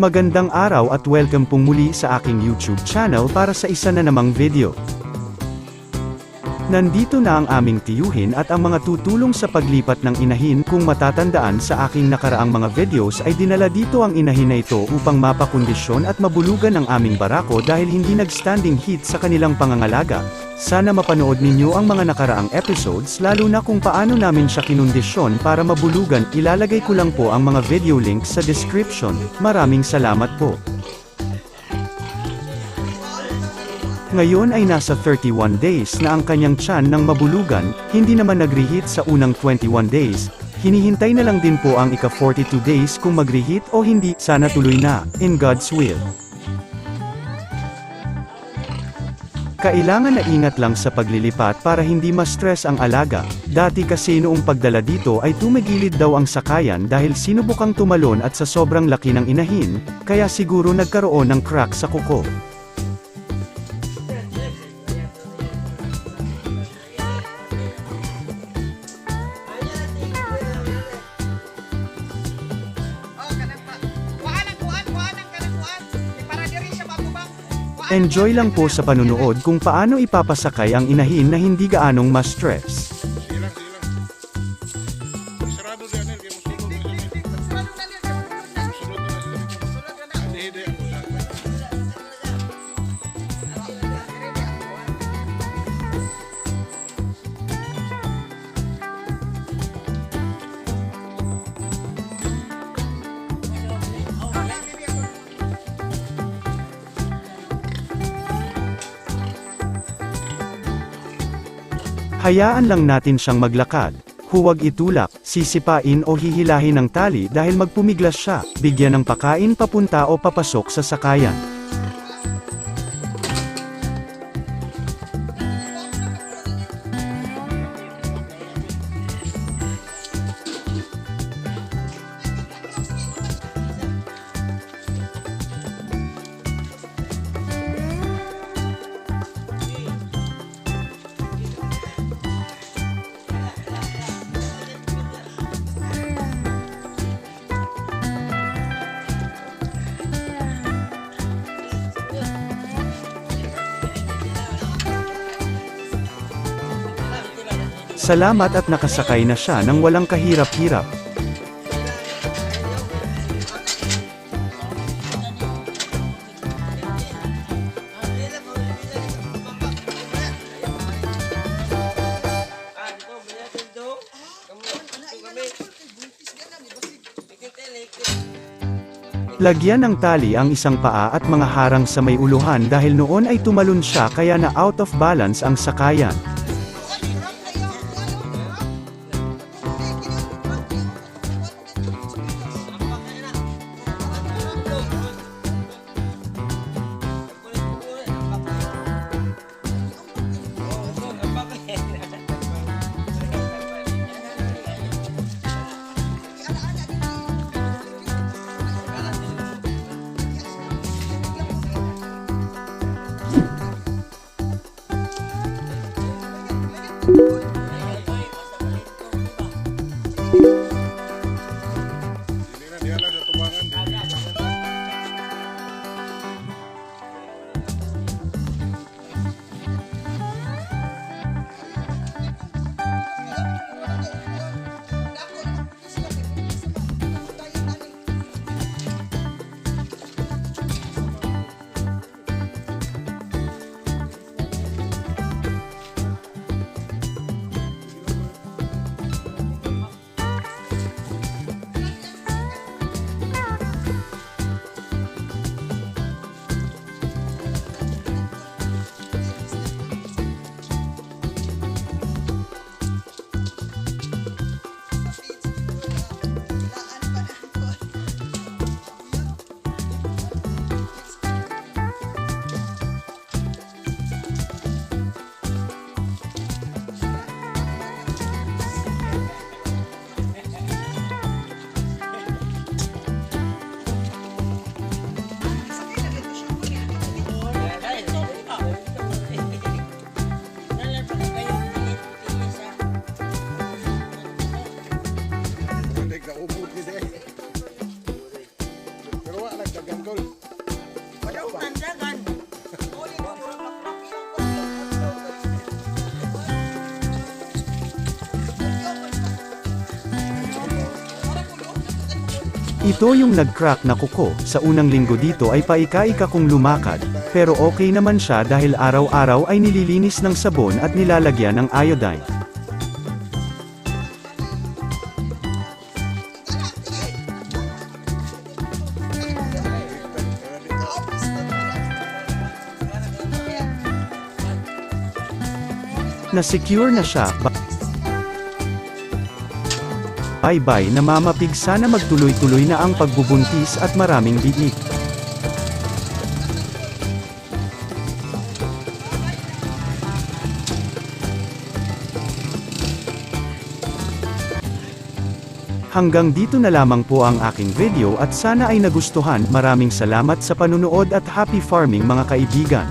Magandang araw at welcome pong muli sa aking YouTube channel para sa isa na namang video. Nandito na ang aming tiyuhin at ang mga tutulong sa paglipat ng inahin. Kung matatandaan sa aking nakaraang mga videos ay dinala dito ang inahin na ito upang mapakondisyon at mabulugan ang aming barako dahil hindi nag-standing heat sa kanilang pangangalaga. Sana mapanood ninyo ang mga nakaraang episodes lalo na kung paano namin siya kinondisyon para mabulugan. Ilalagay ko lang po ang mga video links sa description. Maraming salamat po. Ngayon ay nasa 31 days na ang kanyang tiyan ng mabulugan, hindi naman nag-reheat sa unang 21 days. Hinihintay na lang din po ang ika 42 days kung mag-reheat o hindi. Sana tuloy na, in God's will. Kailangan na ingat lang sa paglilipat para hindi ma-stress ang alaga. Dati kasi noong pagdala dito ay tumigilid daw ang sakayan dahil sinubukang tumalon at sa sobrang laki ng inahin, kaya siguro nagkaroon ng crack sa kuko. Enjoy lang po sa panunood kung paano ipapasakay ang inahin na hindi gaanong ma-stress. Hayaan lang natin siyang maglakad. Huwag itulak, sisipain o hihilahin ng tali dahil magpumiglas siya. Bigyan ng pakain papunta o papasok sa sakayan. Salamat at nakasakay na siya nang walang kahirap-hirap. Lagyan ng tali ang isang paa at mga harang sa may uluhan dahil noon ay tumalon siya kaya na out of balance ang sakayan. Ito yung nag-crack na kuko, sa unang linggo dito ay paika-ika kong lumakad, pero okay naman siya dahil araw-araw ay nililinis ng sabon at nilalagyan ng iodine. Na-secure na siya. Bye-bye na Mama Pig, sana magtuloy-tuloy na ang pagbubuntis at maraming biik. Hanggang dito na lamang po ang aking video at sana ay nagustuhan. Maraming salamat sa panunood at happy farming mga kaibigan.